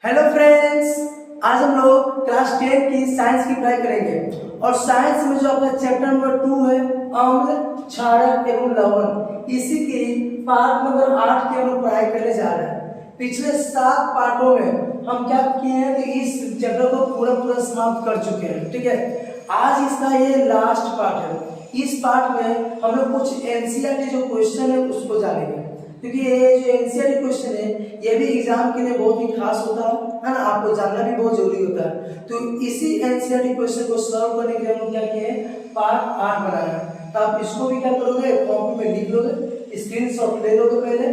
Hello friends, आज हम लोग क्लास 10 की साइंस की पढ़ाई करेंगे और साइंस में जो आपका चैप्टर नंबर 2 है अम्ल, क्षारक एवं लवण, इसी की पार्ट नंबर 8 की हम लोग पढ़ाई करने जा रहे हैं। पिछले 7 पार्टों में हम क्या किए हैं कि इस चैप्टर को पूरा समाप्त कर चुके हैं। ठीक है, आज इसका ये लास्ट पार्ट है। इस पार्ट में हम लोग कुछ एनसीईआरटी जो क्वेश्चन है उसको जानेंगे, क्योंकि ये जो एनसीईआरटी क्वेश्चन है ये भी एग्जाम के लिए बहुत ही खास होता है ना, आपको जानना भी बहुत जरूरी होता है। तो इसी एनसीईआरटी क्वेश्चन को सॉल्व करने के लिए हम क्या किए, पार्ट 8 बनाया। तो आप इसको भी क्या करोगे, कॉपी में लिख लोगे, स्क्रीनशॉट ले लोगे। पहले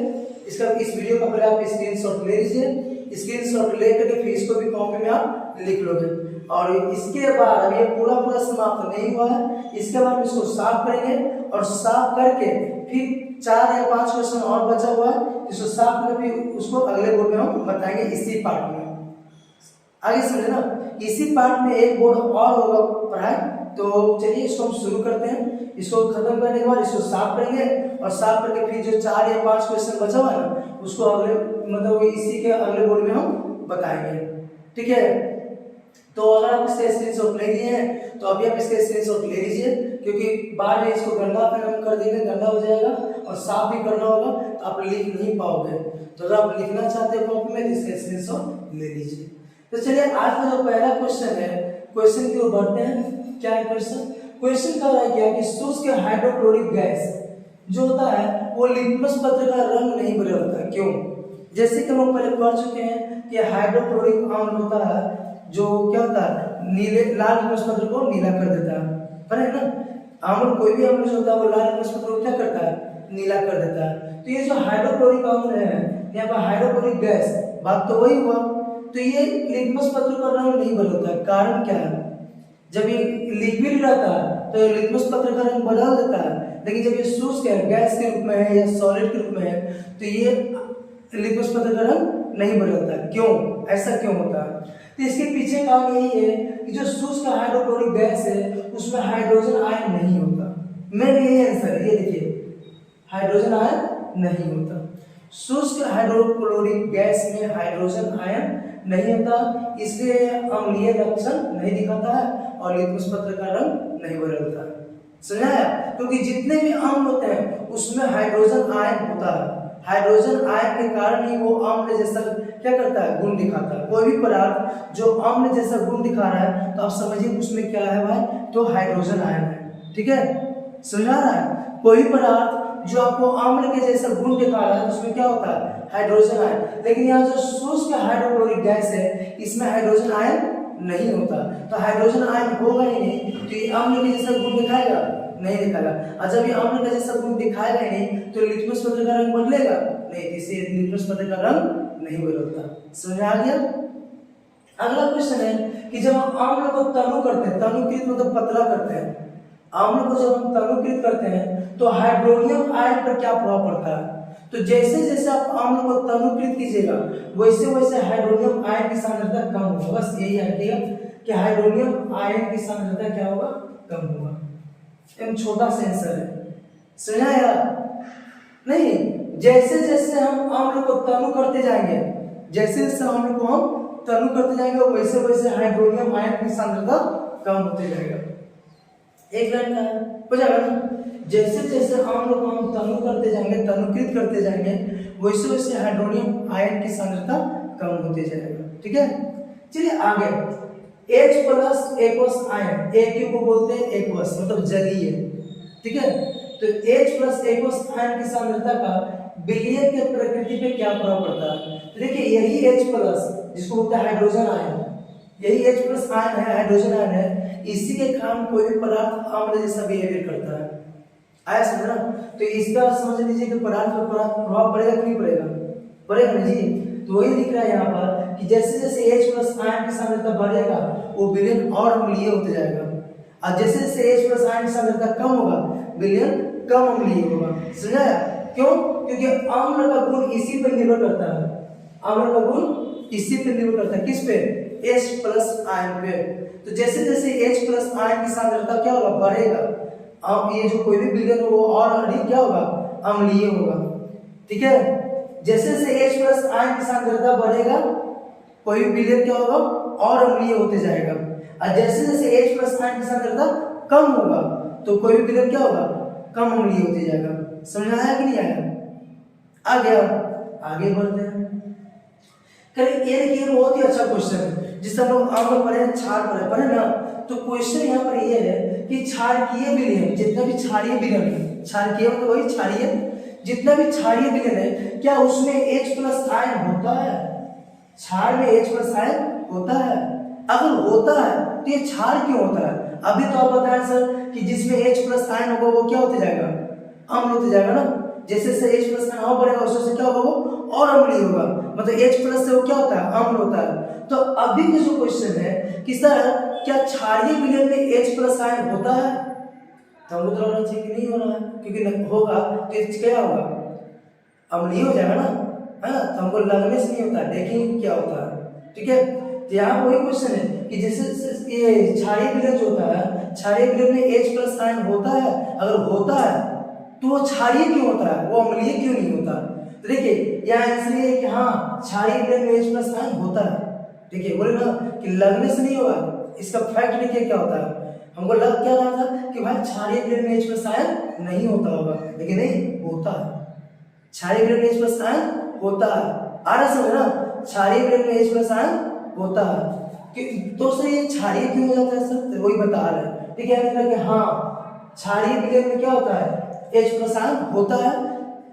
इसका इस वीडियो का पहले आप स्क्रीनशॉट ले लीजिए, स्क्रीनशॉट लेकर के फिर इसको भी कॉपी में आप लिख लोगे। और इसके बाद अब ये पूरा समाप्त नहीं हुआ है, इसके बाद हम इसको साफ करेंगे और साफ करके फिर 4 या 5 क्वेश्चन और बचा हुआ है, इसको साफ करके फिर उसको अगले बोर्ड में हम बताएंगे इसी पार्ट में। आगे समझे ना, इसी पार्ट में एक बोर्ड और होगा पढ़ाई। तो चलिए इसको हम शुरू करते हैं। इसको खत्म करने के बाद इसको साफ करेंगे और साफ करके फिर जो 4 या 5 क्वेश्चन बचा हुआ है ना उसको अगले मतलब इसी के अगले बोर्ड में हम बताएंगे। ठीक है, तो अगर आप इसके स्क्रीनशॉट ले लिए हैं तो अभी आप इसके स्क्रीनशॉट ले लीजिए, क्योंकि बाद में इसको गंदा हम कर देंगे, गंदा हो जाएगा और साफ भी करना होगा तो आप लिख नहीं पाओगे। तो अगर आप लिखना चाहते हो कॉपी में तो इसके स्क्रीनशॉट ले लीजिए। तो चलिए आज का जो पहला क्वेश्चन है, क्वेश्चन की ओर बढ़ते हैं। क्या है क्वेश्चन? क्वेश्चन कह रहा है क्या कि शुष्क हाइड्रोक्लोरिक गैस जो होता है वो लिटमस पत्र का रंग नहीं बदलता। क्यों? जैसे कि हम पहले पढ़ चुके हैं कि हाइड्रोक्लोरिक अम्ल होता है जो क्या होता है, नीले लाल लिटमस पत्र को नीला कर देता है। पर है ना, अम्ल कोई भी अम्ल जो होता है वो लाल लिटमस पत्र को क्या करता है, नीला कर देता है। तो ये जो हाइड्रोक्लोरिक अम्ल है, यहाँ पर हाइड्रोक्लोरिक गैस, बात तो वही हुआ। तो ये लिटमस पत्र का रंग नहीं बदलता। कारण क्या है? जब ये लिक्विड रहता है तो लिटमस पत्र का रंग बदल देता है, लेकिन जब ये शुष्क है, गैस के रूप में है या सॉलिड के रूप में है, तो ये लिटमस पत्र का रंग नहीं बदलता। क्यों? ऐसा क्यों होता है? तो इसके पीछे कारण यही है कि जो शुष्क हाइड्रोक्लोरिक गैस है उसमें हाइड्रोजन आयन नहीं होता। मेन यही आंसर है, ये देखिए, हाइड्रोजन आयन नहीं होता। शुष्क हाइड्रोक्लोरिक गैस में हाइड्रोजन आयन नहीं होता, इसलिए अम्लीय लक्षण नहीं दिखाता है और लिटमस पत्र का रंग नहीं बदलता। समझाया? क्योंकि जितने भी अम्ल होते हैं उसमें हाइड्रोजन आयन होता है। हाइड्रोजन आयन के कारण ही वो अम्ल जैसा क्या करता है, गुण दिखाता है। कोई भी पदार्थ जो अम्ल जैसा गुण दिखा रहा है तो आप समझिए उसमें क्या है भाई, तो हाइड्रोजन आयन है। ठीक है, समझा रहा है? कोई पदार्थ जो आपको अम्ल के जैसा गुण दिखा रहा है तो उसमें क्या होता है, हाइड्रोजन आयन। लेकिन यहाँ जो शुष्क हाइड्रोक्लोरिक गैस है इसमें हाइड्रोजन आयन नहीं होता, तो हाइड्रोजन आयन होगा ही नहीं, तो ये अम्ल के जैसा गुण दिखाएगा नहीं दिखाएगा। और जब ये अम्ल का जैसा गुण दिखाएगा ही नहीं तो लिटमस पत्र का रंग बदलेगा नहीं, इससे लिटमस पत्र का रंग नहीं बदलता। समझ आ गया? अगला क्वेश्चन है कि जब हम अम्ल को तनु करते हैं, तनुकृत मतलब पतला करते हैं, अम्ल को जब हम तनुकृत करते हैं तो हाइड्रोनियम आयन पर क्या प्रभाव पड़ता है? तो जैसे जैसे आप अम्ल को तनुकृत कीजिएगा वैसे वैसे हाइड्रोनियम आयन की सांद्रता कम होगा। बस यही आइडिया कि हाइड्रोनियम आयन की सांद्रता क्या होगा, कम होगा। एक छोटा सा आंसर है, समझा यार? नहीं, जैसे जैसे हम अम्ल को तनु करते जाएंगे, जैसे जैसे अम्ल को हम तनु करते जाएंगे वैसे वैसे हाइड्रोनियम आयन की सांद्रता कम होते जाएगा। एक लाइन का हो जाएगा ना, जैसे जैसे अम्ल को हम तनु करते जाएंगे, तनुकृत करते जाएंगे वैसे वैसे हाइड्रोनियम आयन की सांद्रता कम होते जाएगा। ठीक है, चलिए आगे। H+ एक्वस आयन, एक को बोलते हैं एक्वस मतलब जलीय। ठीक है, तो H+ एक्वस आयन की सांद्रता का विलयन के प्रकृति पे क्या प्रभाव पड़ता है? तो देखिए, यही H+ जिसको बोलते हैं हाइड्रोजन आयन, यही H+ आयन है, हाइड्रोजन आयन है, इसी के कारण कोई भी पदार्थ अम्ल जैसा बिहेवियर करता है। आया समझना? तो इसका समझ लीजिए कि पदार्थ पर प्रभाव पड़ेगा कि नहीं पड़ेगा? पड़ेगा ना जी। तो वही दिख रहा है यहाँ पर कि जैसे जैसे H+ आयन की सांद्रता बढ़ेगा वो विलयन और अम्लीय होते जाएगा, और जैसे जैसे H+ आयन की सांद्रता कम होगा विलयन कम अम्लीय होगा। समझाया? क्यों? क्योंकि अम्ल का गुण इसी पर निर्भर करता है, अम्ल का गुण इसी पर निर्भर करता है। किस पे? H+ आयन पे। तो जैसे जैसे H+ आयन की सांद्रता क्या होगा, बढ़ेगा, अब ये जो कोई भी विलयन हो वो और अधिक क्या होगा, अम्लीय होगा। ठीक है, जैसे जैसे H+ आयन की सांद्रता बढ़ेगा कोई भी विलयन क्या होगा और अम्लीय होते जाएगा। और जैसे जैसे H प्लस आयन की सांद्रता कम होगा तो कोई भी विलयन क्या होगा कम अम्लीय होते जाएगा। समझ आया कि नहीं आया? आ गया, आगे बढ़ते हैं। ये देखिए बहुत ही अच्छा क्वेश्चन है जिससे हम लोग अम्ल पढ़े क्षार पढ़े ना। तो क्वेश्चन यहाँ पर ये है कि क्षारकीय विलयन, जितना भी क्षारीय विलयन है, क्षारकीय मतलब वही क्षारीय, जितना भी क्षारीय विलयन है क्या उसमें H प्लस आयन होता है? क्षार में H प्लस आयन होता है? अगर होता है तो ये क्षार क्यों होता है? अभी तो आप बताएं सर कि जिसमें H प्लस आयन होगा वो क्या होते जाएगा अम्ल होते जाएगा ना। जैसे से H प्लस आयन और बढ़ेगा उससे क्या होगा वो और अम्लीय होगा, मतलब H प्लस से वो क्या होता है अम्ल होता है। तो अभी का जो क्वेश्चन है कि सर क्या क्षारीय विलयन में H प्लस आयन होता है? तो हमको तो लगना चाहिए कि नहीं हो रहा है, क्योंकि होगा तो क्या होगा अम्लीय हो जाएगा ना, है ना। तो हमको लगने से नहीं होता, देखेंगे क्या होता है। ठीक है, तो यहाँ वही क्वेश्चन है कि जैसे ये क्षारीय विलयन जो होता है, क्षारीय विलयन में H प्लस आयन होता है, अगर होता है तो वो क्षारीय क्यों होता है, वो अम्लीय क्यों नहीं होता? तो देखिए यहाँ आंसर ये है कि हाँ क्षारीय विलयन में H प्लस आयन होता है। देखिए बोले ना कि लगने से नहीं होगा, इसका फैक्ट देखिए क्या होता है। हमको लग क्या रहा था कि भाई क्षारीय विलयन में H प्लस आयन नहीं होता होगा, लेकिन नहीं होता है। क्षारीय विलयन में H प्लस आयन होता है। आ रहा समझ ना, क्षारीय विलयन में H प्लस आयन होता है। तो सर ये क्षारीय क्यों हो जाता है सर? तो वही बता रहे हैं। ठीक है कि हाँ क्षारीय विलयन में क्या होता है H प्लस आयन होता है।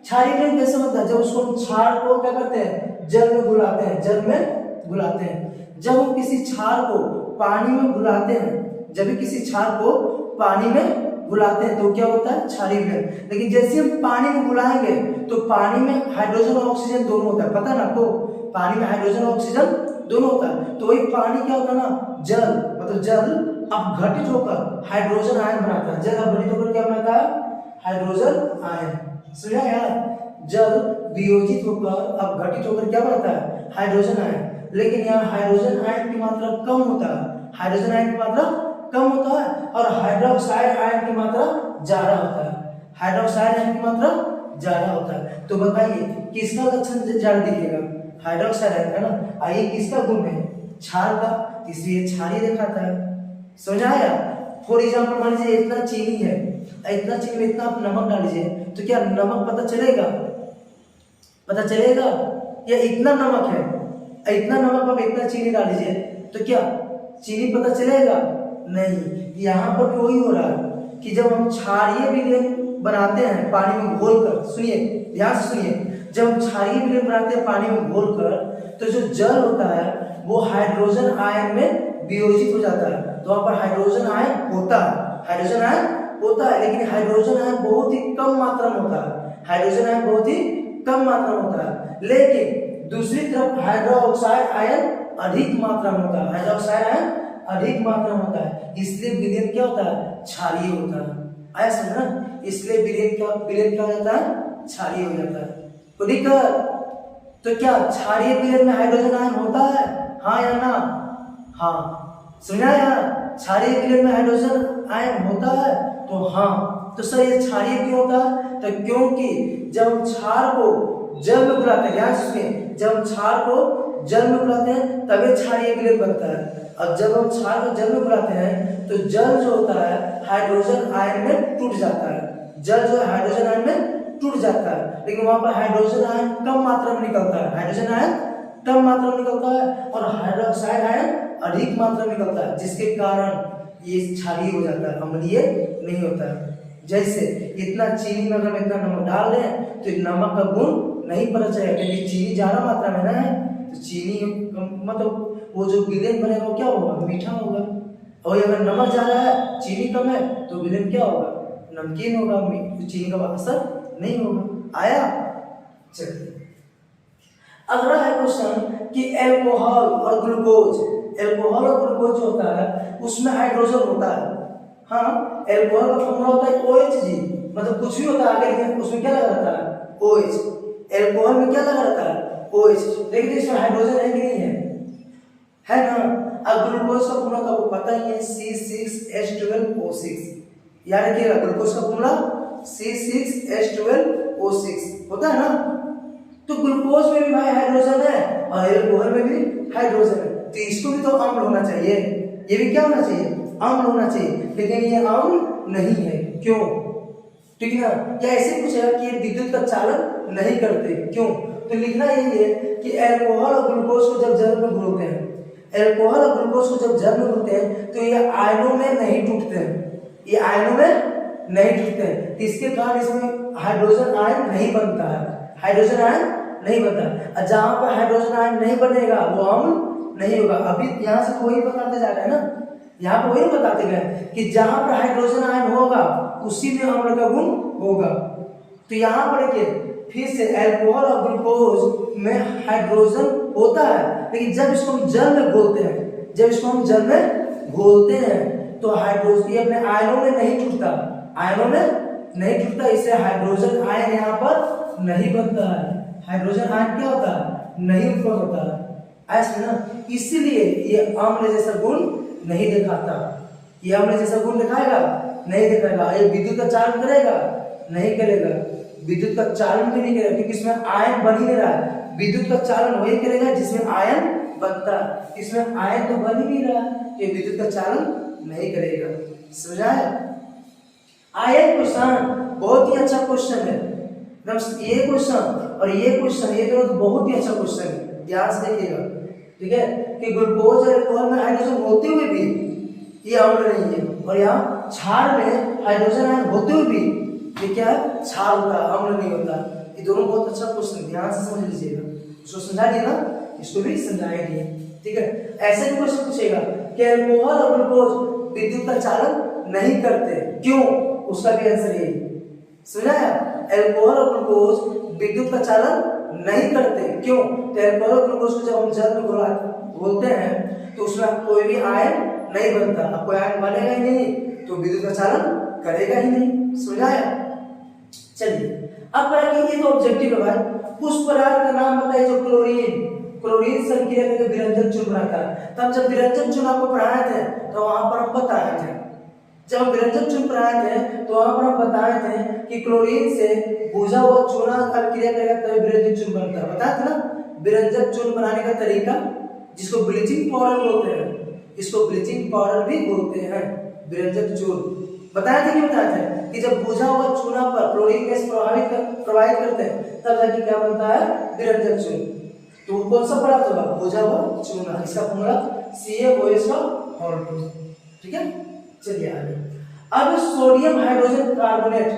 क्षारीय विलयन कैसे होता है? जब उसको हम क्षार को क्या करते हैं जल में घुलाते हैं, जल में घुलाते हैं। जब हम किसी क्षार को पानी में घुलाते हैं, जब भी किसी क्षार को पानी में घुलाते हैं तो क्या होता है क्षारीय विलयन। लेकिन जैसे हम पानी में घुलाएंगे तो पानी में हाइड्रोजन और ऑक्सीजन दोनों होता है, पता ना आपको, पानी में हाइड्रोजन और ऑक्सीजन दोनों होता है। तो वही पानी क्या होता है ना जल, मतलब जल अब घटित होकर हाइड्रोजन आयन बनाता है। जल अब घटित होकर क्या बनाता है हाइड्रोजन आयन। समझा यार, जल वियोजित होकर अब घटित होकर क्या बनाता है हाइड्रोजन आयन। लेकिन यहाँ हाइड्रोजन आयन की मात्रा कम होता है, हाइड्रोजन आयन की मात्रा कम होता है और हाइड्रोक्साइड आयन की मात्रा ज्यादा होता है। हाइड्रोक्साइड आयन की मात्रा ज्यादा होता है। तो बताइए किसका लक्षण ज्यादा दिखेगा? हाइड्रोक्साइड आयन का ना। आइए किसका गुण है क्षार का, इसलिए क्षारीय दिखाता है। समझा आया? फॉर एग्जाम्पल मान लीजिए इतना चीनी है, इतना चीनी में इतना आप नमक डाल लीजिए तो क्या नमक पता चलेगा? पता चलेगा? या इतना नमक है, इतना नमक आप इतना चीनी डाल लीजिए तो क्या चीनी पता चलेगा? नहीं। यहाँ पर भी वही हो रहा है कि जब हम क्षारीय विलयन बनाते हैं पानी में घोलकर, सुनिए ध्यान से सुनिए, जब हम क्षारीय विलयन बनाते हैं पानी में घोलकर तो जो जल होता है वो हाइड्रोजन आयन में वियोजित हो जाता है। तो वहां पर हाइड्रोजन आयन होता है, हाइड्रोजन आयन होता है, लेकिन हाइड्रोजन आयन बहुत ही कम मात्रा में होता है, हाइड्रोजन आयन बहुत ही कम मात्रा में होता है। लेकिन दूसरी तरफ हाइड्रोक्साइड आयन अधिक मात्रा में होता है, हाइड्रोक्साइड आयन अधिक मात्रा में होता है, इसलिए विलयन क्या होता है क्षारीय होता है। आया समझना? इसलिए विलयन क्या हो जाता है क्षारीय हो जाता है। तो दिक्कत तो क्या क्षारीय विलयन में हाइड्रोजन आयन होता है, हाँ या ना? हाँ। समझा यार, क्षारीय विलयन में हाइड्रोजन आयन होता है तो हाँ। तो सर ये क्षारीय क्यों होता है? तो क्योंकि जब हम क्षार को जल में घुलाते हैं, ध्यान सुनिए, जब हम क्षार को जल में घुलाते हैं तभी क्षारीय विलयन बनता है। अब जब हम क्षार को जल में घुलाते हैं तो जल जो होता है हाइड्रोजन आयन में टूट जाता है, जल जो है हाइड्रोजन आयन में टूट जाता है, लेकिन वहां पर हाइड्रोजन आयन कम मात्रा में निकलता है, हाइड्रोजन आयन कम मात्रा में निकलता है और हाइड्रोक्साइड आयन अधिक मात्रा में निकलता है, जिसके कारण ये क्षारीय हो जाता है, अम्लीय नहीं होता है। जैसे इतना चीनी में अगर इतना नमक डाल दें तो नमक का गुण नहीं पता चलेगा, क्योंकि चीनी ज्यादा मात्रा में ना है तो चीनी मतलब वो जो विलयन बनेगा वो क्या होगा मीठा होगा। और अगर नमक ज्यादा है चीनी कम है तो विलयन क्या होगा नमकीन होगा, चीनी का असर नहीं होगा। आया? चलिए अगला है क्वेश्चन कि एल्कोहल और ग्लूकोज, एल्कोहल और ग्लूकोज जो होता है उसमें हाइड्रोजन होता है। हाँ, एल्कोहल का फॉर्मूला होता है OH जी, मतलब कुछ भी होता है आगे लेकिन उसमें क्या लगा रहता है OH। एल्कोहल में क्या लगा रहता है OH, लेकिन इसमें हाइड्रोजन है कि नहीं है ना। अब ग्लूकोज का फॉर्मूला तो आपको पता ही है C6H12O6, याद रखिएगा ग्लूकोज का फॉर्मूला C6H12O6 होता है ना। तो ग्लूकोज में भी भाई हाइड्रोजन है और एल्कोहल में भी हाइड्रोजन है, तो इसको भी तो अम्ल होना चाहिए, ये भी क्या होना चाहिए, अम्ल होना चाहिए, लेकिन ये अम्ल नहीं है, क्यों, ठीक है ना। या ऐसे पूछेगा कि ये विद्युत का चालन नहीं करते, क्यों, तो लिखना यही है कि अल्कोहल और ग्लूकोज को जब जल में घुलते हैं, अल्कोहल और ग्लूकोज को जब जल में घुलते हैं तो ये आयनों में नहीं टूटते हैं, ये आयनों में नहीं टूटते हैं, तो इसके कारण इसमें हाइड्रोजन आयन नहीं बनता है, हाइड्रोजन आयन नहीं बनता। जहां पर हाइड्रोजन आयन नहीं बनेगा वो अम्ल नहीं होगा। अभी यहाँ से वही बताते जा रहे हैं ना, यहाँ पर वही बताते गए कि जहां पर हाइड्रोजन आयन होगा उसी में अम्ल का गुण होगा। तो यहाँ पर देखिए फिर से अल्कोहल और ग्लूकोज में हाइड्रोजन होता है, लेकिन जब इसको हम जल में घोलते हैं, जब इसको हम जल में घोलते हैं तो हाइड्रोजन ये अपने आयनों में नहीं टूटता, आयनों में नहीं टूटता, इससे हाइड्रोजन आयन यहाँ पर नहीं बनता है, हाइड्रोजन आयन क्या होता है, नहीं उत्पन्न होता है, ऐसा ना, इसीलिए ये अम्ल जैसा गुण नहीं दिखाता, ये अम्ल जैसा गुण दिखाएगा नहीं दिखाएगा। ये विद्युत का चालन करेगा नहीं करेगा, विद्युत का चालन भी नहीं करेगा, क्योंकि इसमें आयन बन ही नहीं रहा है। विद्युत का चालन वही करेगा जिसमें आयन बनता है, इसमें आयन तो बन ही नहीं रहा है, तो विद्युत का चालन नहीं करेगा। समझा है। आयन क्वेश्चन बहुत ही अच्छा क्वेश्चन है, ये क्वेश्चन और ये क्वेश्चन ये दोनों बहुत ही अच्छा क्वेश्चन है, ध्यान से देखिएगा, ठीक है, कि ग्लूकोज और अल्कोहल में हाइड्रोजन होते हुए भी ये अम्ल नहीं है, और यहाँ क्षार में हाइड्रोजन आयन होते हुए भी ये क्या है, क्षार होता है, अम्ल नहीं होता। ये दोनों बहुत अच्छा क्वेश्चन, ध्यान से समझ लीजिएगा, इसको समझा दिया ना, इसको भी समझाएंगे, ठीक है। ऐसे भी क्वेश्चन पूछेगा कि अल्कोहल और ग्लूकोज विद्युत का चालन नहीं करते, क्यों, उसका भी आंसर यही, समझा है। अल्कोहल और ग्लूकोज विद्युत का चालन नहीं करते, क्यों, तो अल्कोहल और ग्लूकोज को जब हम जल में घोलते हैं तो उसमें कोई भी आयन नहीं बनता, अब कोई आयन बनेगा ही नहीं तो विद्युत का चालन करेगा ही नहीं, समझाया। चलिए अब करेंगे, ये तो ऑब्जेक्टिव है भाई। उस पदार्थ का नाम बताइए जो क्लोरीन संक्रिया करके विरंजन चूर्ण बनाता है। तब जब विरंजन चूर्ण आपको पढ़ाए थे तो वहां पर हम बताए थे, जब हम विरंजन चूर्ण पढ़ाए थे तो वहां पर हम बताए थे कि क्लोरीन से भुजा हुआ चूना का क्रिया करेगा तभी विरंजन चूर्ण बनता है, बताया था ना। विरंजन चूर्ण बनाने का तरीका जिसको ब्लीचिंग पाउडर बोलते हैं, इसको ब्लीचिंग पाउडर भी बोलते हैं, विरंजन चूर्ण बताया था कि बताया था कि जब भुजा हुआ चूना पर क्लोरीन गैस प्रवाहित करते हैं तब जाके क्या बनता है, विरंजन चूर्ण। तो कौन सा पदार्थ होगा, भुजा हुआ चूना, इसका फॉर्मूला CaOH, ठीक है। चलिए आगे, अब sodium hydrogen carbonate,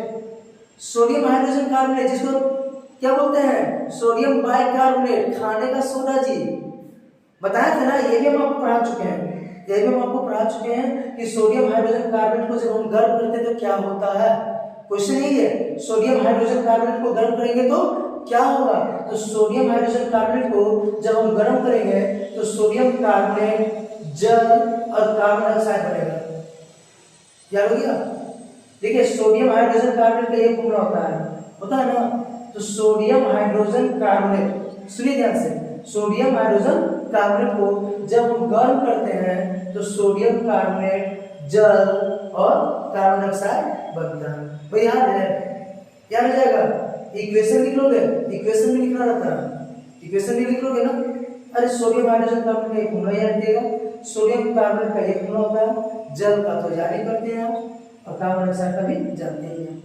sodium hydrogen carbonate जिसको क्या बोलते हैं, सोडियम बाइकार्बोनेट, खाने का सोडा जी, बताया था ना, ये भी हम आपको पढ़ा चुके हैं, ये भी हम आपको पढ़ा चुके हैं कि सोडियम हाइड्रोजन कार्बोनेट को जब हम गर्म करते हैं तो क्या होता है, क्वेश्चन यही है, सोडियम हाइड्रोजन कार्बोनेट को गर्म करेंगे तो क्या होगा, तो सोडियम हाइड्रोजन कार्बोनेट को जब हम गर्म करेंगे तो सोडियम कार्बोनेट जल और कार्बन डाइऑक्साइड बनेगा, याद हो गया। देखिए सोडियम हाइड्रोजन कार्बोनेट का ये फॉर्मूला होता है ना, तो सोडियम हाइड्रोजन कार्बोनेट, सुनिए ध्यान से, सोडियम हाइड्रोजन कार्बोनेट को जब हम गर्म करते हैं तो सोडियम कार्बोनेट जल और कार्बन डाइऑक्साइड बनता है, भाई याद है, याद हो जाएगा। इक्वेशन लिख लोगे, इक्वेशन भी लिखना रहता है, इक्वेशन भी लिख लोगे ना। अरे सोडियम हाइड्रोजन कार्बोनेट का एक फॉर्मूला याद रखिएगा, सोडियम कार्बोनेट का एक फॉर्मूला होता है, जल का तो जान ही करते हैं और कार्बन डाइऑक्साइड का भी जानते ही हैं।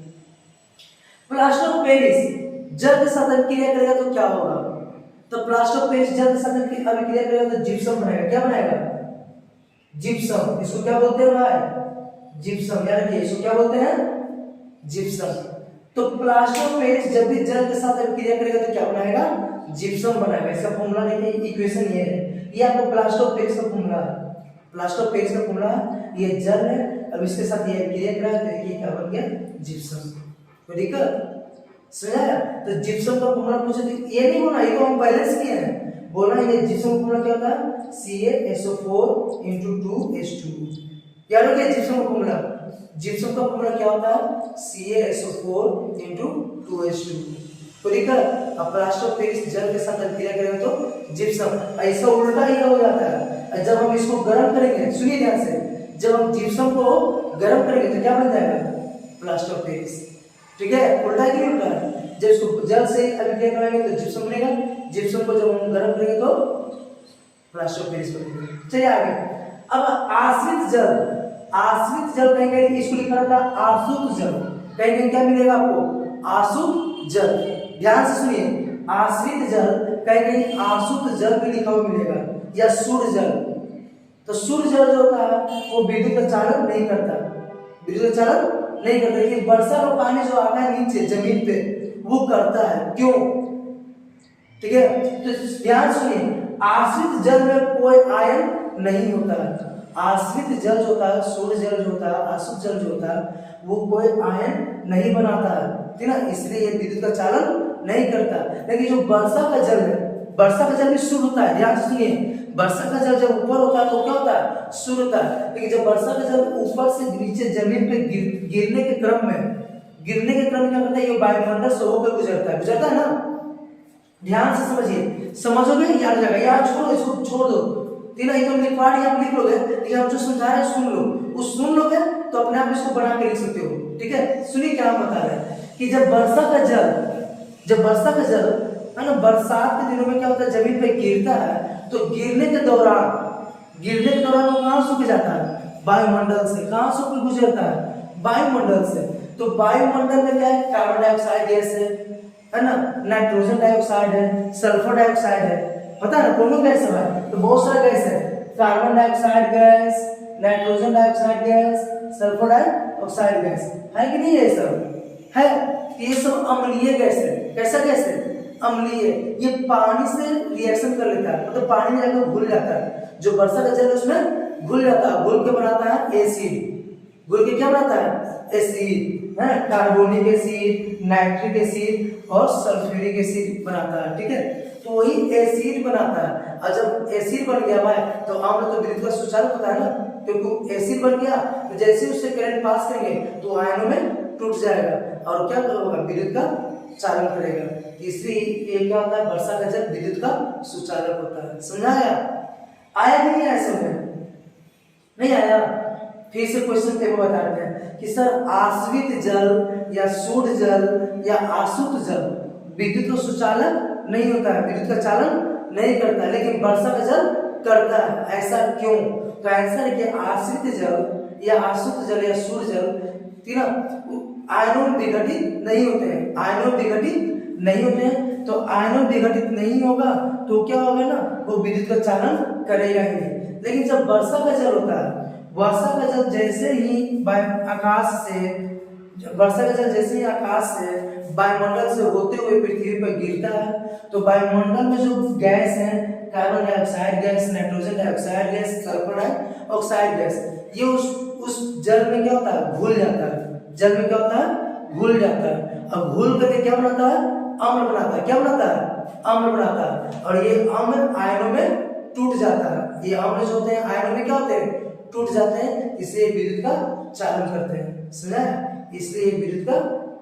प्लास्टर ऑफ पेरिस जल के साथ अभिक्रिया करेगा तो क्या होगा, तो प्लास्टर ऑफ पेरिस जल के साथ अभिक्रिया करेगा तो जिप्सम बनाएगा, क्या बनाएगा, जिप्सम, इसको क्या बोलते हैं भाई, जिप्सम, याद रखिए इसको क्या बोलते हैं, जिप्सम। तो प्लास्टर ऑफ पेरिस जब भी जल के साथ अभिक्रिया करेगा तो क्या बनाएगा, जिप्सम बनाएगा। इसका फॉर्मूला देखिए, इक्वेशन ये है, ये आपको प्लास्टर ऑफ पेरिस का फॉर्मूला है, प्लास्टर ऑफ पेरिस का फॉर्मूला है, ये जल है, अब इसके साथ ये अभिक्रिया करा तो देखिए क्या बन गया, जिप्सम, कोई दिक्कत, समझाया। तो जिप्सम का फॉर्मूला पूछे तो ये नहीं होना, ये तो हम पहले से किए हैं, बोलना ये जिप्सम का फॉर्मूला क्या होता है, CaSO4 × 2H2, याद रखिए जिप्सम का फॉर्मूला, जिप्सम का फॉर्मूला क्या होता है, CaSO4 × 2H2, कोई दिक्कत। अब प्लास्टर ऑफ पेरिस जल के साथ अभिक्रिया करेंगे तो जिप्सम, ऐसा उल्टा ही हो जाता है, जब हम इसको गर्म करेंगे, सुनिए ध्यान से, जब हम जिप्सम को गर्म करेंगे तो क्या बन जाएगा, प्लास्टर ऑफ पेरिस, ठीक है, उल्टा ही उल्टा है। जब इसको जल से अभिक्रिया कराएंगे तो जिप्सम बनेगा, जिप्सम को जब हम गर्म करेंगे तो प्लास्टर ऑफ पेरिस बनेगा। चलिए आगे। अब आश्रित जल कहेंगे, इसको लिखा रहता है आसुत जल, कहेंगे क्या मिलेगा आपको, आसुत जल। ध्यान से सुनिए, आश्रित जल कहेंगे आसुत जल भी लिखा हुआ मिलेगा, या शुद्ध जल। तो शुद्ध जल जो होता है वो विद्युत का चालन नहीं करता, विद्युत का चालन नहीं करता, लेकिन वर्षा का पानी जो आता है नीचे जमीन पे वो करता है। क्यों? ठीक है, तो ध्यान सुनिए, आश्रित जल में कोई आयन नहीं होता है। आश्रित जल जो होता है, शुद्ध जल जो होता है, आसुत जल जो होता है वो कोई आयन नहीं बनाता है, ठीक है ना, इसलिए ये विद्युत का चालन नहीं करता। लेकिन जो वर्षा का जल है, वर्षा का जल भी शुद्ध होता है। ध्यान से सुनिए, वर्षा का जल जब ऊपर होता है तो क्या होता है, शुद्ध होता है। लेकिन जब वर्षा का जल ऊपर से नीचे जमीन पे गिरने के क्रम में क्या करता है, ये वायुमंडल से होकर गुजरता है ना। ध्यान से समझिए, समझोगे याद जाएगा, यार छोड़ो इसको, छोड़ दो, तीन एकदम लिख पा आप लिख लोगे, लेकिन हम जो समझा रहे हैं सुन लो, उस सुन लोगे तो अपने आप इसको बना के लिख सकते हो। ठीक है, सुनिए क्या बता रहे हैं कि जब वर्षा का जल है ना, बरसात के दिनों में क्या होता है, जमीन पे गिरता है, तो गिरने के दौरान वो कहाँ सूख जाता है, वायुमंडल से। कहाँ से गुजरता है, वायुमंडल से। तो वायुमंडल में क्या है, कार्बन डाइऑक्साइड गैस है ना, नाइट्रोजन डाइऑक्साइड है, सल्फर डाइऑक्साइड है, पता है ना कौन गैस है भाई, तो बहुत सारा गैस है, carbon dioxide gas, nitrogen dioxide gas, sulphur dioxide gas, है कि नहीं, ये सब है, ये सब अम्लीय गैस है। कैसा गैस है, अम्लीय। ये पानी से रिएक्शन कर लेता है, मतलब पानी में जाकर घुल जाता है, जो वर्षा का जल है उसमें घुल जाता है, घुल के बनाता है एसिड, घुल के क्या बनाता है, एसिड है, कार्बोनिक एसिड, नाइट्रिक एसिड और सल्फ्यूरिक एसिड बनाता है। ठीक है, तो वही एसिड बनाता है। और जब एसिड बन गया भाई तो अम्ल तो विद्युत का सुचालक होता है ना, क्योंकि एसिड बन गया तो जैसे उससे करंट पास करेंगे तो आयनों में टूट जाएगा और क्या होगा, विद्युत का चालन करेगा। इसलिए ये क्या होता है, वर्षा का जल विद्युत का सुचालक होता है। समझाया? आया नहीं आया समझ में? नहीं आया? फिर से क्वेश्चन पेपर बता रहे हैं कि सर आश्रित जल या शुद्ध जल या आसुत जल विद्युत का सुचालक नहीं होता है, विद्युत का चालन नहीं करता, लेकिन वर्षा का जल करता है। ऐसा क्यों? तो आंसर है कि आश्रित जल या आसुत जल या शुद्ध जल तीनों आयनों विघटित नहीं होते हैं, आयनों विघटित नहीं होते हैं। तो आयनों विघटित नहीं होगा तो क्या होगा ना, वो विद्युत का चालन करेगा ही नहीं। लेकिन जब वर्षा का जल होता है, वर्षा का जल जैसे ही आकाश से वायुमंडल से होते हुए पृथ्वी पर गिरता है, तो वायुमंडल में जो गैस है, carbon dioxide gas, nitrogen dioxide gas, sulphur dioxide gas, ये उस जल में क्या होता है, घुल जाता है। जल में क्या होता है, घुल जाता है। अब घुल करके क्या बनाता है, अम्ल बनाता है। क्या बनाता है, अम्ल बनाता है। और ये अम्ल आयनों में टूट जाता है। ये अम्ल जो होते हैं आयनों में क्या होते हैं, टूट जाते हैं, इसलिए विद्युत का चालन करते हैं। समझा? इसलिए विद्युत का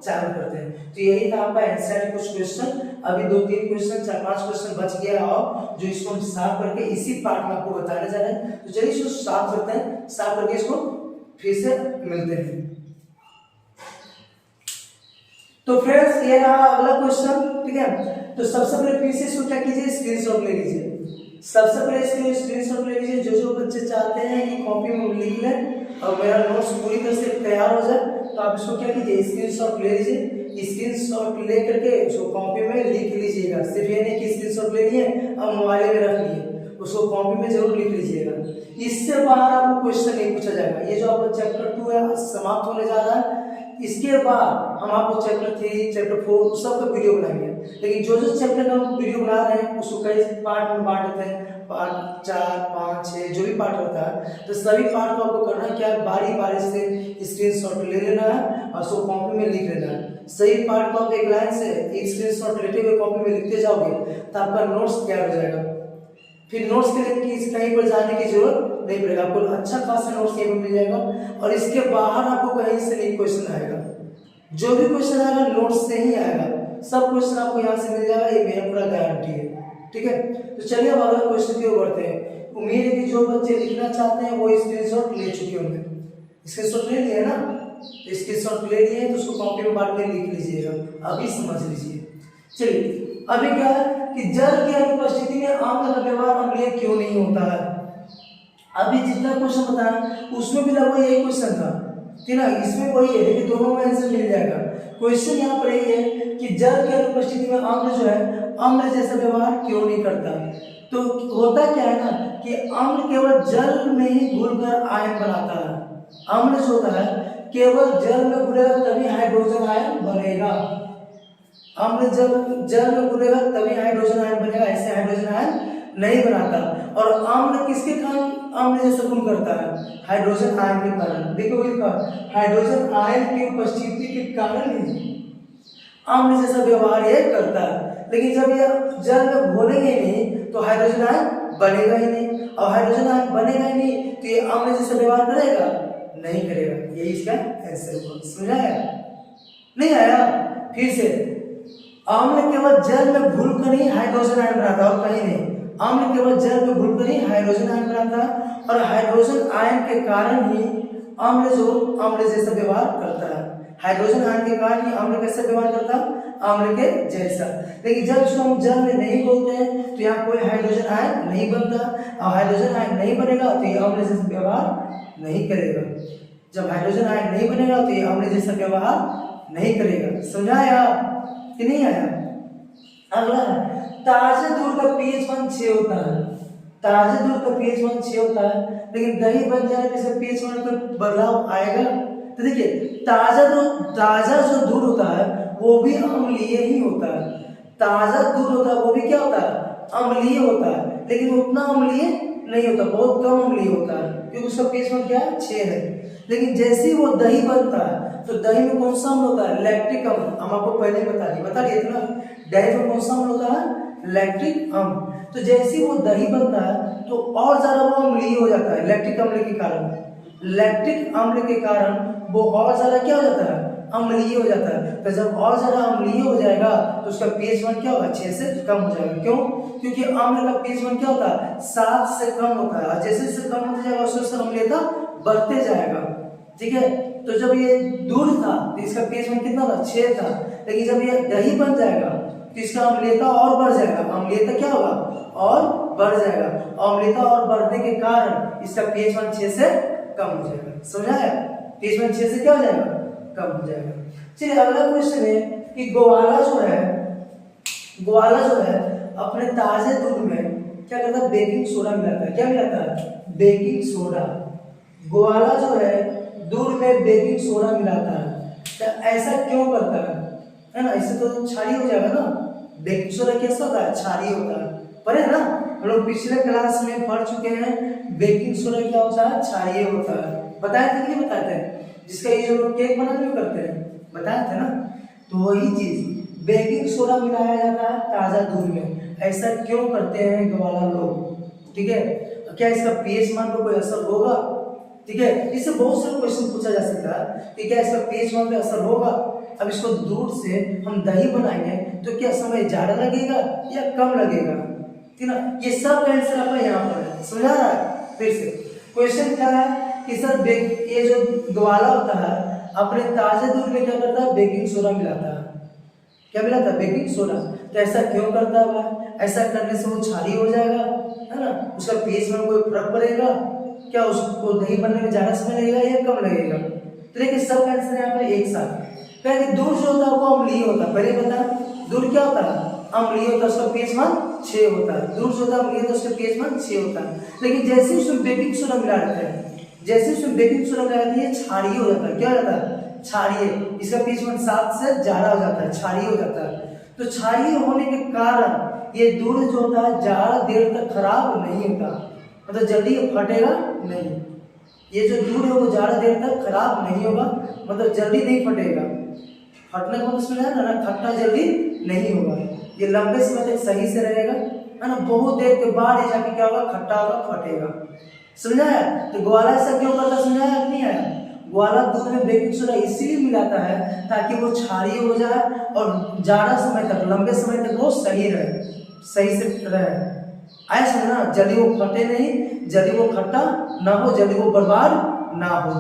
चालन करते हैं। तो यही था आपका एनसीईआरटी कुछ क्वेश्चन। अभी 2-3 क्वेश्चन, 4-5 क्वेश्चन बच गया और जो इसको हम साफ करके इसी पार्ट में आपको बताने जा रहे हैं। तो चलिए इसको साफ करते हैं, साफ करके इसको फिर से मिलते हैं। तो फ्रेंड्स ये रहा अगला क्वेश्चन। ठीक है, तो सबसे पहले फिर से इसको क्या कीजिए, स्क्रीनशॉट ले लीजिए। सबसे पहले इसके स्क्रीनशॉट ले लीजिए। जो बच्चे चाहते हैं कि कॉपी में लिख लें और मेरा नोट्स पूरी तरह से तैयार हो जाए, तो आप इसको क्या कीजिए, स्क्रीनशॉट ले लीजिए। स्क्रीनशॉट ले करके उसको कॉपी में लिख लीजिएगा। सिर्फ ये नहीं कि स्क्रीनशॉट ले लिए और मोबाइल में रख लिए, उसको कॉपी में जरूर लिख लीजिएगा। इससे बाहर आपको क्वेश्चन नहीं पूछा जाएगा। ये जो आपका चैप्टर 2 है समाप्त होने जा रहा है। इसके बाद हम आपको चैप्टर 3, चैप्टर 4 सबका वीडियो बनाएंगे। लेकिन जो चैप्टर का हम वीडियो बना रहे हैं उसको कई पार्ट में बांट देते हैं, पार्ट 4, 5, 6 जो भी पार्ट होता है। तो सभी पार्ट को आपको करना है क्या, बारी बारी से स्क्रीनशॉट ले लेना है और उसको कॉपी में लिख लेना है। सही पार्ट को आप एक लाइन से एक स्क्रीनशॉट लेते हुए कॉपी में लिखते जाओगे तो आपका नोट्स तैयार हो जाएगा। फिर नोट्स के लिए कहीं पर जाने की जरूरत नहीं पड़ेगा, आपको अच्छा खासा नोट्स कहीं पर मिल जाएगा। और इसके बाहर आपको कहीं से नहीं क्वेश्चन आएगा, जो भी क्वेश्चन आएगा नोट्स से ही आएगा। सब क्वेश्चन आपको यहाँ से मिल जाएगा, ये मेरा पूरा गारंटी है। ठीक है, तो चलिए अब अगला क्वेश्चन की ओर बढ़ते हैं। उम्मीद है कि जो बच्चे लिखना चाहते हैं वो स्क्रीनशॉट ले चुके होंगे। स्क्रीनशॉट ले लिए ना, तो इसके शॉर्ट ले लिए तो उसको कॉपी में बाद में लिख लीजिएगा, अभी समझ लीजिए। चलिए अभी क्या है कि जल की अनुपस्थिति में आम्ल का व्यवहार अम्लीय क्यों नहीं होता है। अभी जितना क्वेश्चन बताया उसमें भी लगभग यही क्वेश्चन था, ठीक है, इसमें वही है लेकिन दोनों में आंसर मिल जाएगा। क्वेश्चन यहाँ पर यही है कि जल की अनुपस्थिति में अम्ल जो है अम्ल जैसा व्यवहार क्यों नहीं करता। तो होता क्या है ना कि अम्ल केवल जल में ही घुलकर आयन बनाता है। अम्ल जो होता है केवल जल में घुलेगा तभी हाइड्रोजन आयन बनेगा। अम्ल जब जल में घुलेगा तभी हाइड्रोजन आयन बनेगा, ऐसे हाइड्रोजन आयन नहीं बनाता। और अम्ल किसके कारण अम्ल जैसा गुण करता है, हाइड्रोजन आयन के कारण। देखो लिखा हाइड्रोजन आयन की उपस्थिति के कारण ही अम्ल जैसा व्यवहार ये करता है। लेकिन जब ये जल में घोलेंगे नहीं तो हाइड्रोजन आयन बनेगा ही नहीं, और हाइड्रोजन आयन बनेगा ही नहीं तो ये अम्ल जैसा व्यवहार करेगा नहीं करेगा। यही इसका आंसर होगा। समझ आया नहीं आया? फिर से अम्ल केवल जल में घुलकर ही हाइड्रोजन आयन बनाता है और कहीं नहीं। अम्ल केवल जल में घुलकर ही हाइड्रोजन आयन बनाता है और हाइड्रोजन आयन के कारण ही अम्ल जो अम्ल जैसा व्यवहार करता है। हाइड्रोजन आयन के कारण ही अम्ल कैसा व्यवहार करता है, अम्ल के जैसा। लेकिन जब इसको हम जल में नहीं घोलते हैं तो यहाँ कोई हाइड्रोजन आयन नहीं बनता, और हाइड्रोजन आयन नहीं बनेगा तो ये अम्ल जैसा व्यवहार नहीं करेगा। जब हाइड्रोजन आयन नहीं बनेगा तो ये अम्ल जैसा व्यवहार नहीं करेगा। समझाया कि नहीं आया? अगला है ताजे दूध का pH 6 होता है। ताजे दूध का pH 6 होता है, लेकिन दही बन जाने पे इसका pH पर बदलाव आएगा। तो देखिए ताजा जो दूध होता है वो भी अम्लीय ही होता है। ताजा दूध होता है वो भी क्या होता है, अम्लीय होता है, लेकिन उतना अम्लीय नहीं होता, बहुत कम अम्लीय होता है क्योंकि उसका pH क्या है, 6 है। लेकिन जैसे ही वो दही बनता है तो दही में कौन सा अम्ल होता है, लैक्टिक अम्ल। हम आपको पहले बता दिए थे ना, दही में कौन सा अम्ल होता है, लैक्टिक अम्ल। तो जैसे ही वो दही बनता है तो और ज्यादा वो अम्लीय हो जाता है लैक्टिक अम्ल के कारण। लैक्टिक अम्ल के कारण वो और ज्यादा क्या हो जाता है, अम्लीय हो जाता है। तो जब और ज्यादा अम्लीय हो जाएगा तो उसका pH क्या होगा, 6 से कम हो जाएगा। क्यों? क्योंकि अम्ल का pH क्या होता है, 7 से कम होता है, और जैसे जैसे कम होता जाएगा उससे अम्लीयता बढ़ते जाएगा। ठीक है, तो जब ये दूध था तो इसका pH कितना था, 6 था, लेकिन जब ये दही बन जाएगा तो इसका अम्लीयता और बढ़ जाएगा। अम्लीयता क्या होगा, और बढ़ जाएगा। अम्लीयता और बढ़ने के कारण इसका pH 6 से कम हो जाएगा। समझाया? pH 6 से क्या हो जाएगा, कम हो जाएगा। चलिए अगला क्वेश्चन है कि ग्वाला जो है अपने ताजे दूध में क्या करता है, बेकिंग सोडा मिलाता है। क्या मिलाता है, बेकिंग सोडा। ग्वाला जो है दूध में बेकिंग सोडा मिलाता है। तो ऐसा क्यों करता है ना, इससे तो क्षारीय हो जाएगा ना। बेकिंग सोडा कैसा होता है, क्षारीय होता है। पढ़े ना हम लोग पिछले क्लास में पढ़ चुके हैं, बेकिंग सोडा क्या होता है, क्षारीय होता है। बताए थे कि नहीं बताते हैं, जिसका ये जो लोग केक बनाने में करते हैं, बताए थे ना। तो वही चीज बेकिंग सोडा मिलाया जाता है ताजा दूध में। ऐसा क्यों करते हैं ग्वाला लोग, ठीक है। क्या इसका pH मान पर कोई असर होगा, ठीक है। इससे बहुत सारे क्वेश्चन पूछा जा सकता है कि क्या इसका pH मान पे असर होगा। अब इसको दूध से हम दही बनाएंगे तो क्या समय ज्यादा लगेगा या कम लगेगा, ठीक ना। ये सब आंसर आपका यहाँ पर है। समझा रहा है? फिर से क्वेश्चन क्या है कि सर ये जो ग्वाला होता है अपने ताजे दूध में क्या करता है, बेकिंग सोडा मिलाता है। क्या मिलाता है, बेकिंग सोडा। तो ऐसा क्यों करता है, ऐसा करने से वो क्षारीय हो जाएगा, है ना। उसका pH में कोई फर्क पड़ेगा क्या, उसको दही बनने में ज्यादा समय लगेगा या कम लगेगा। तो देखिए सब आंसर यहाँ पर एक साथ। पहले दूध जो होता है वो अम्लीय होता है। पहले बता दूध क्या होता है, अम्लीय होता है, उसका pH मान 6 होता है। दूध जो होता है अम्लीय होता है, उसका pH मान 6 होता है। लेकिन जैसे ही उसमें बेकिंग सोडा मिला देते हैं, जैसे उसमें बेकिंग सोडा मिला देती है, क्षारीय हो जाता है। क्या हो जाता है, क्षारीय। इसका pH मान 7 से ज्यादा हो जाता है, क्षारीय हो जाता है। तो क्षारीय होने के कारण ये दूध जो होता है ज्यादा देर तक खराब नहीं होता, मतलब जल्दी फटेगा नहीं। ये जो दूध है वो ज्यादा देर तक खराब नहीं होगा, मतलब जल्दी नहीं फटेगा। फटने को उसमें है ना, खट्टा जल्दी नहीं होगा, ये लंबे समय तक सही से रहेगा, है ना। बहुत देर के बाद ये जाके क्या होगा, खट्टा होगा, फटेगा। समझाया? तो ग्वाला ऐसा क्यों करता, समझाया नहीं आया। ग्वाला दूध में बेकिंग सोडा इसीलिए मिलाता है ताकि वो क्षारीय हो जाए और ज्यादा समय तक, लंबे समय तक वो सही रहे, सही से रहे। ऐसा ना, जल्दी वो फटे नहीं, जल्दी वो खट्टा ना हो, जल्दी वो बर्बाद ना हो,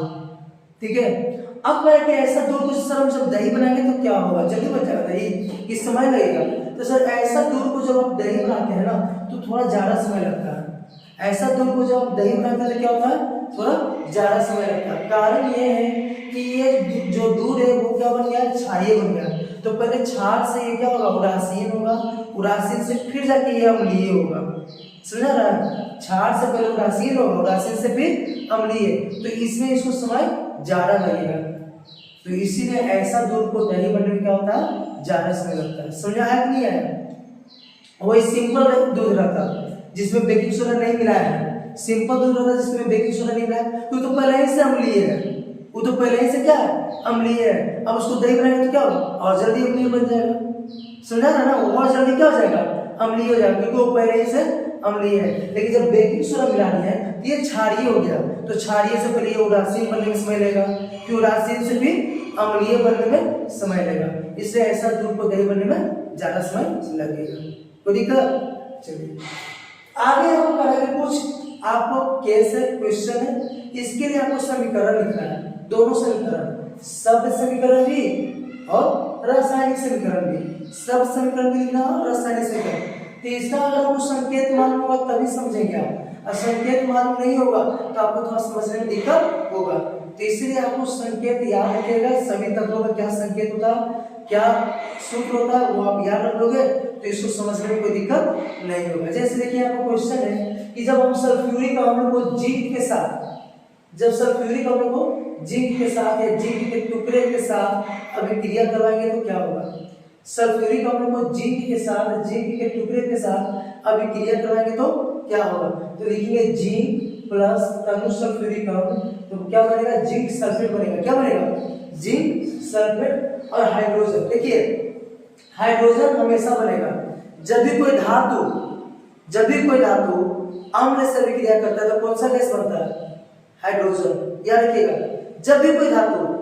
ठीक है। अब क्या है कि ऐसा दूध को सर हम जब दही बनाएंगे तो क्या होगा, जल्दी बन जाएगा दही कि समय लगेगा। तो सर ऐसा दूध को जब आप दही बनाते हैं ना तो थोड़ा ज़्यादा समय लगता है। ऐसा दूध को जब आप दही बनाते हैं तो क्या होता है, थोड़ा ज़्यादा समय लगता है। कारण ये है कि ये जो दूध है वो क्या बन गया, क्षारीय बन गया। तो पहले क्षार से ये क्या होगा, उदासीन होगा, उदासीन से फिर जाके ये अम्लीय होगा। समझा रहा है, क्षार से पहले उदासीन होगा, उदासीन से फिर अम्लीय, तो इसमें इसको समय ज़्यादा लगेगा। तो इसीलिए ऐसा दूध को दही बनने में क्या होता है, ज़्यादा समय लगता है। समझा है कि नहीं आया? वही सिंपल दूध रहता जिसमें बेकिंग सोडा नहीं मिलाया है, सिंपल दूध रहता जिसमें बेकिंग सोडा नहीं मिलाया है, तो पहले ही से अम्लीय है, वो तो पहले ही से क्या है, अम्लीय है। अब उसको दही बनाएंगे तो क्या होगा, और जल्दी अम्लीय बन जाएगा। समझा ना, और जल्दी क्या हो जाएगा, अम्लीय हो जाएगा, क्योंकि वो पहले ही से अम्लीय है। लेकिन जब बेकिंग सोडा मिला दिया है तो ये क्षारीय हो गया, तो क्षारीय से पहले ये उदासीन बनने में समय लगेगा, फिर उदासीन से फिर अम्लीय बनने में समय लगेगा। इससे ऐसा दूध को दही बनने में ज्यादा समय लगेगा। तो दिक्कत, चलिए आगे हम करेंगे कुछ आपको केस है, क्वेश्चन है। इसके लिए आपको समीकरण लिखना है, दोनों समीकरण, शब्द समीकरण भी और रासायनिक समीकरण भी। शब्द समीकरण भी लिखना और रासायनिक समीकरण। तो इसका अगर आपको संकेत मालूम होगा तभी समझेंगे आप, और संकेत मालूम नहीं होगा तो आपको थोड़ा समझने में दिक्कत होगा। तो इसलिए आपको संकेत याद रखिएगा, सभी तत्वों का क्या संकेत होता है, क्या सूत्र होता है, वो आप याद रख लोगे तो इसको समझने में कोई दिक्कत नहीं होगा। जैसे देखिए आपको क्वेश्चन है कि जब हम सल्फ्यूरिक अम्ल को जिंक के साथ, जब सल्फ्यूरिक अम्ल को जिंक के साथ या जिंक के टुकड़े के साथ अभिक्रिया करवाएंगे तो क्या होगा। सल्फ्यूरिक अम्ल को जिंक के साथ, जिंक के टुकड़े के साथ अभिक्रिया करवाएंगे तो क्या होगा। तो लिखेंगे जिंक प्लस तनु सल्फ्यूरिक अम्ल, तो क्या बनेगा, जिंक सल्फेट बनेगा। क्या बनेगा, जिंक सल्फेट और हाइड्रोजन। देखिए हाइड्रोजन हमेशा बनेगा जब भी कोई धातु, जब भी कोई धातु अम्ल से अभिक्रिया करता है तो कौन सा गैस बनता है, हाइड्रोजन। याद रखिएगा, जब भी कोई धातु,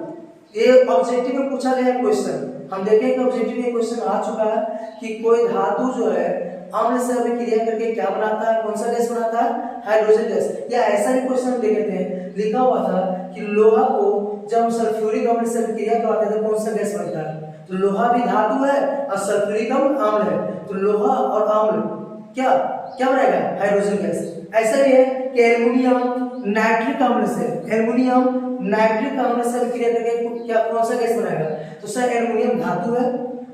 ये ऑब्जेक्टिव में पूछा गया क्वेश्चन, हम देखेंगे ऑब्जेक्टिव में क्वेश्चन आ चुका है कि कोई धातु जो है अम्ल से अभिक्रिया करके क्या बनाता है, कौन सा गैस बनाता है, हाइड्रोजन गैस। या ऐसा भी क्वेश्चन देखे थे, लिखा हुआ था कि लोहा को जब हम सल्फ्यूरिक अम्ल से अभिक्रिया करवाते हैं तो कौन सा गैस बनता है। तो लोहा भी धातु है और सल्फ्यूरिक अम्ल है, तो लोहा और अम्ल क्या क्या बनाएगा, हाइड्रोजन गैस। ऐसा भी है कि एल्युमिनियम नाइट्रिक अम्ल से, एल्युमिनियम नाइट्रिक अम्ल से अभिक्रिया करके क्या कौन सा गैस बनाएगा। तो सर एल्युमिनियम धातु है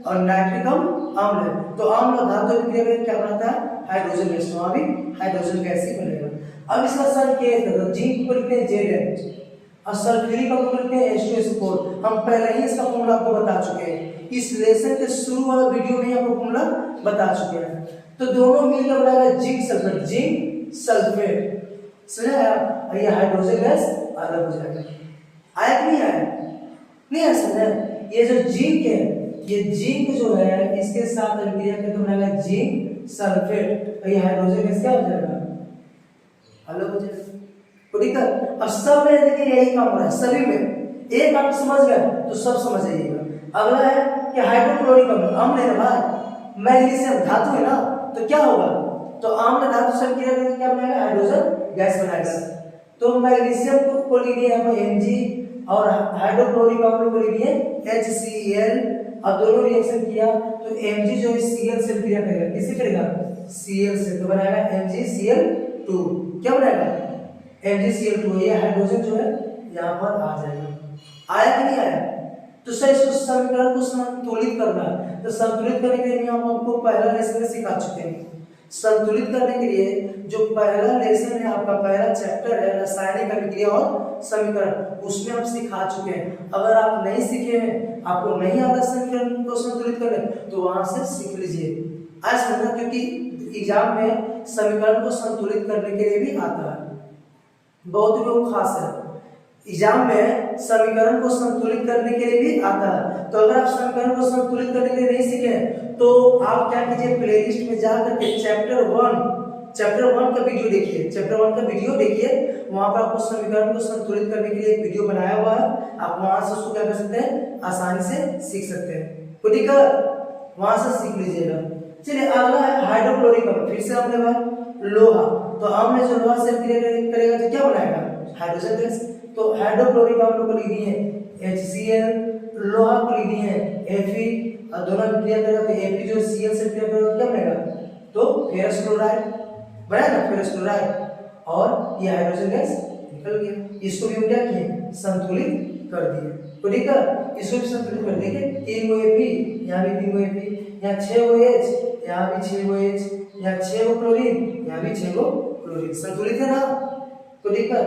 और नाइट्रिक अम्ल है, तो अम्ल और धातु अभिक्रिया करके क्या बनाता है, हाइड्रोजन गैस। वहां भी हाइड्रोजन गैस ही बनेगा। अब इसका संकेत करो, जिंक को लिखते हैं Zn और सल्फ्यूरिक अम्ल को लिखते हैं H2SO4। हम पहले ही इसका फॉर्मूला आपको बता चुके हैं, इस लेसन के शुरू वाला वीडियो में आपको फॉर्मूला बता चुके हैं। तो दोनों मिलकर बनाएगा जिंक सल्फेट, जिंक सल्फेट। समझा आप, ये हाइड्रोजन गैस अलग हो जाएगा। आया कि नहीं आया, नहीं आया समझ। ये जो जिंक है, ये जिंक जो है इसके साथ अभिक्रिया करके बनाएगा जिंक सल्फेट, और ये हाइड्रोजन गैस क्या हो जाएगा, अलग हो जाएगा। ठीक है, अब सब में देखिए यही काम हो रहा है, सभी में एक आप समझ गए तो सब समझ जाइएगा। अगला है कि हाइड्रोक्लोरिक अम्ल है ना भाई, मैग्नीशियम धातु है ना, तो क्या होगा, तो अम्ल धातु से अभिक्रिया करके क्या बनाएगा, हाइड्रोजन गैस बनाएगा। तो मैग्नीशियम को लिख दिए हम Mg और हाइड्रोक्लोरिक अम्ल को लिख दिए HCl, और दोनों रिएक्शन किया तो Mg जो है Cl से अभिक्रिया करेगा, किससे करेगा, Cl से, तो बनाएगा MgCl2। क्या बनाएगा, MgCl2। ये हाइड्रोजन जो है यहाँ पर आ जाएगा। आया कि नहीं आया। तो सर इसको समीकरण को संतुलित करना है, तो संतुलित करने के लिए हम आपको पहला लेसन में सिखा चुके हैं। संतुलित करने के लिए जो पहला लेसन है आपका, पहला चैप्टर है रासायनिक अभिक्रिया और समीकरण, उसमें हम सिखा चुके हैं। अगर आप नहीं सीखे हैं, आपको नहीं आता समीकरण को संतुलित करने, तो वहां से सीख लीजिए। आज समझना, क्योंकि एग्जाम में समीकरण को संतुलित करने के लिए भी आता है, बहुत लोग खास है, एग्जाम में समीकरण को संतुलित करने के लिए भी आता है। तो अगर आप समीकरण को संतुलित करने के लिए नहीं सीखे तो आप क्या कीजिए, प्लेलिस्ट में जाकर के चैप्टर 1 का वीडियो देखिए, चैप्टर 1 का वीडियो देखिए, वहां पर आपको समीकरण को संतुलित करने के लिए एक वीडियो बनाया हुआ है। आप वहां से उसको क्या कर सकते हैं, आसानी से सीख सकते हैं। तो ठीक है, वहां से सीख लीजिएगा। चलिए अगला है हाइड्रोक्लोरिक अम्ल। फिर से हमने बात लोहा, तो अम्ल जो लोहा से अभिक्रिया करेगा तो क्या बनाएगा, हाइड्रोजन गैस। तो हाइड्रोक्लोरिक अम्ल को लिख दिए HCl, लोहा को लिख दिए Fe, और दोनों क्रिया करेगा तो Fe जो Cl से क्रिया करेगा क्या बनेगा, तो फेरस क्लोराइड बनेगा, फेरस क्लोराइड, और ये हाइड्रोजन गैस निकल गया। इसको भी हम क्या किए, संतुलित कर दिए। तो ठीक है, इसको भी संतुलित कर देंगे। 3 गो Fe, यहाँ भी 3 गो Fe, यहाँ 6 गो H, यहाँ भी 6 गो H, यहाँ 6 गो क्लोरीन, यहाँ भी 6 गो क्लोरीन, संतुलित है ना। तो ठीक है,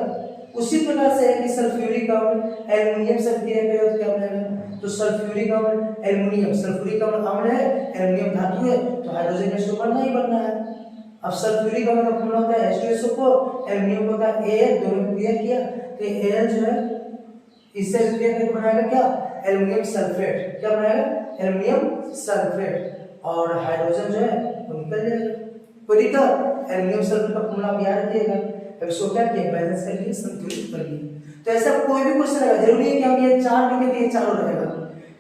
उसी प्रकार से है कि सल्फ्यूरिक अम्ल एल्युमिनियम से क्रिया करेगा तो क्या बनेगा, तो सल्फ्यूरिक अम्ल एल्युमिनियम, सल्फ्यूरिक अम्ल है, एल्युमिनियम धातु है, तो हाइड्रोजन गैस तो बनना ही बनना है। अब सल्फ्यूरिक अम्ल का फॉर्मूला होता है H2SO4, एल्युमिनियम होता है Al, दोनों में क्रिया किया तो Al जो है इससे क्रिया करके बनाएगा क्या, एल्युमिनियम सल्फेट, क्या बनाएगा, एल्युमिनियम सल्फेट, और हाइड्रोजन जो है वो निकल जाएगा। कोई दिक्कत, एल्युमिनियम सल्फेट का फॉर्मूला आप याद रखिएगा। अब इसको क्या किया, बैलेंस कर लिए, संतुलित कर लिए। तो ऐसा कोई भी क्वेश्चन रहेगा, जरूरी है कि हम ये 4 लिखे थे, ये चारों रहेगा,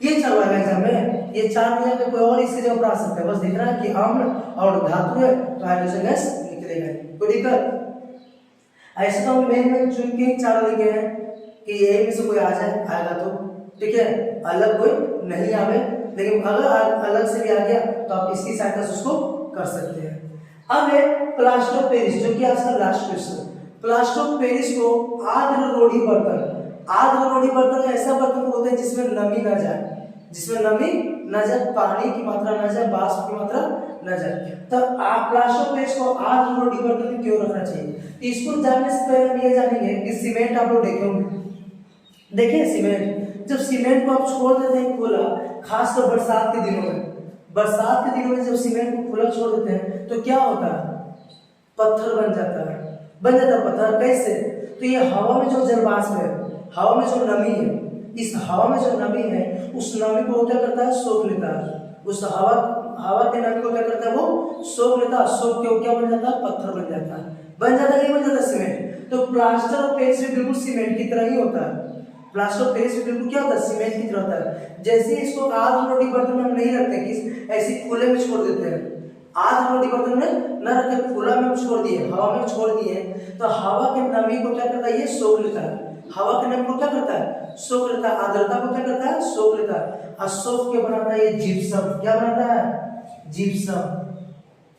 ये चारों आएगा एग्जाम में, ये 4 नहीं आएगा, कोई और इसके जगह पर आ सकता है। बस देखना है कि अम्ल और धातु है तो हाइड्रोजन गैस निकलेगा। कोई दिक्कत, ऐसे तो हम मेन चुन के 4 लिखे हैं कि यही में से कोई आ जाए, आएगा तो ठीक है, अलग कोई नहीं आवे, लेकिन अगर अलग से भी आ गया तो आप इसकी सहायता से उसको कर सकते हैं। अब है प्लास्टर ऑफ पेरिस, जो कि आज का last question. Plaster of Paris को आर्द्र रोड़ी बर्तन, आर्द्र रोड़ी बर्तन ऐसा बर्तन बोलते हैं जिसमें नमी न जाए, जिसमें नमी न जाए, पानी की मात्रा न जाए, वाष्प की मात्रा न जाए। तो आप प्लास्टर ऑफ पेरिस को आर्द्र रोड़ी बर्तन में क्यों रखना चाहिए, इसको जानने से पहले हम ये जानेंगे कि सीमेंट आप लोग देखे होंगे, देखिए सीमेंट, जब सीमेंट को आप छोड़ देते हैं खुला, खासकर बरसात के दिनों में, बरसात के दिनों में जब सीमेंट को खुला छोड़ देते हैं तो क्या होता है, पत्थर बन जाता है, बन जाता है पत्थर। कैसे, तो ये हवा में जो जलवाष्प है, हवा में जो नमी है, इस हवा में जो नमी है उस नमी को क्या करता है, सोख लेता है, उस हवा के नमी को क्या करता है, वो सोख लेता है, सोख के क्या बन जाता है, पत्थर बन जाता है, बन जाता है, नहीं बन जाता सीमेंट। तो प्लास्टर ऑफ पेरिस भी बिल्कुल सीमेंट की तरह ही होता है, प्लास्टर ऑफ पेरिस बिल्कुल क्या होता है, सीमेंट की तरह होता है। जैसे इसको आर्द्र रोड़ी बर्तन में हम नहीं रखते कि ऐसे खुले में छोड़ देते हैं, आर्द्र रोड़ी बर्तन में न रखते, खुला में छोड़ दिए, हवा में छोड़ दिए, तो हवा के नमी को क्या करता है, ये सोख लेता है, हवा के नमी को क्या करता है, सोख लेता है, आर्द्रता को क्या करता है, सोख लेता है, और सोख के बनाता है ये जिप्सम, क्या बनाता है, जिप्सम।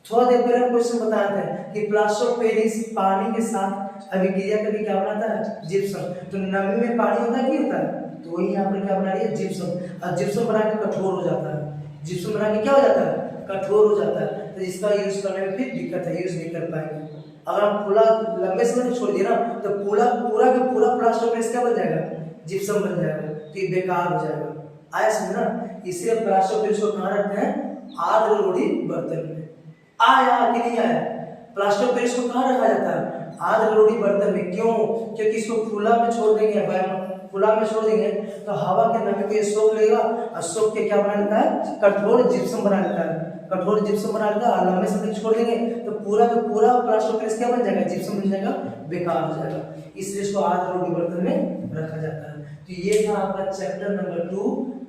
थोड़ा देर पहले क्वेश्चन बताया था कि प्लास्टर ऑफ पेरिस पानी के साथ अभिक्रिया करके क्या बनाता है, जिप्सम। तो नमी में पानी होता है, नहीं होता है, तो वही यहाँ पर क्या बना रही है, जिप्सम, और जिप्सम बना के कठोर हो जाता है, जिप्सम बना के क्या हो जाता है, कठोर हो जाता है। तो इसका यूज करने में फिर दिक्कत है, यूज नहीं कर पाएंगे। अगर हम पूरा लंबे समय तक छोड़ दिए ना तो पूरा का पूरा प्लास्टर ऑफ पेरिस क्या बन जाएगा, जिप्सम बन जाएगा, तो ये बेकार हो जाएगा। आया समझ ना, इसलिए प्लास्टर ऑफ पेरिस को कहाँ रखते हैं, आर्द्र रोड़ी बर्तन में। आया कि नहीं आया, प्लास्टर ऑफ पेरिस को कहाँ रखा जाता है, आर्द्र रोड़ी बर्तन में। क्यों, क्योंकि इसको खुला में छोड़ देंगे, खुला में छोड़ देंगे तो हवा के नमी को ये सोख लेगा, और सोख के क्या बना लेता है, कठोर जिप्सम बना लेता है, कठोर जिप्सम बना लेता है। लंबे समय छोड़ देंगे तो पूरा का पूरा प्लास्टर ऑफ पेरिस क्या बन जाएगा, जिप्सम बन जाएगा, बेकार हो जाएगा, इसलिए इसको आर्द्र रोड़ी बर्तन में रखा जाता है। तो ये था आपका चैप्टर नंबर 2,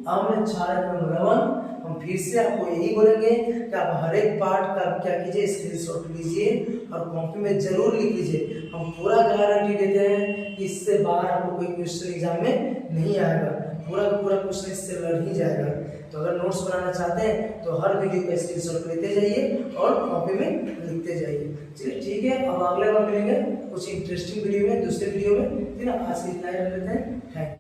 अम्ल क्षारक एवं लवण। हम फिर से आपको यही बोलेंगे कि आप हर एक पार्ट का क्या कीजिए, स्क्रीनशॉट लीजिए और कॉपी में जरूर लिख लीजिए। हम पूरा गारंटी देते हैं कि इससे बाहर आपको कोई क्वेश्चन एग्जाम में नहीं आएगा, पूरा का पूरा क्वेश्चन इससे लड़ ही जाएगा। तो अगर नोट्स बनाना चाहते हैं तो हर वीडियो का स्क्रीनशॉट लेते जाइए और कॉपी में लिखते जाइए। चलिए ठीक है, अब अगले बार मिलेंगे कुछ इंटरेस्टिंग वीडियो में, दूसरे वीडियो में। फिर आज इतना ही रख लेते हैं। Thank you.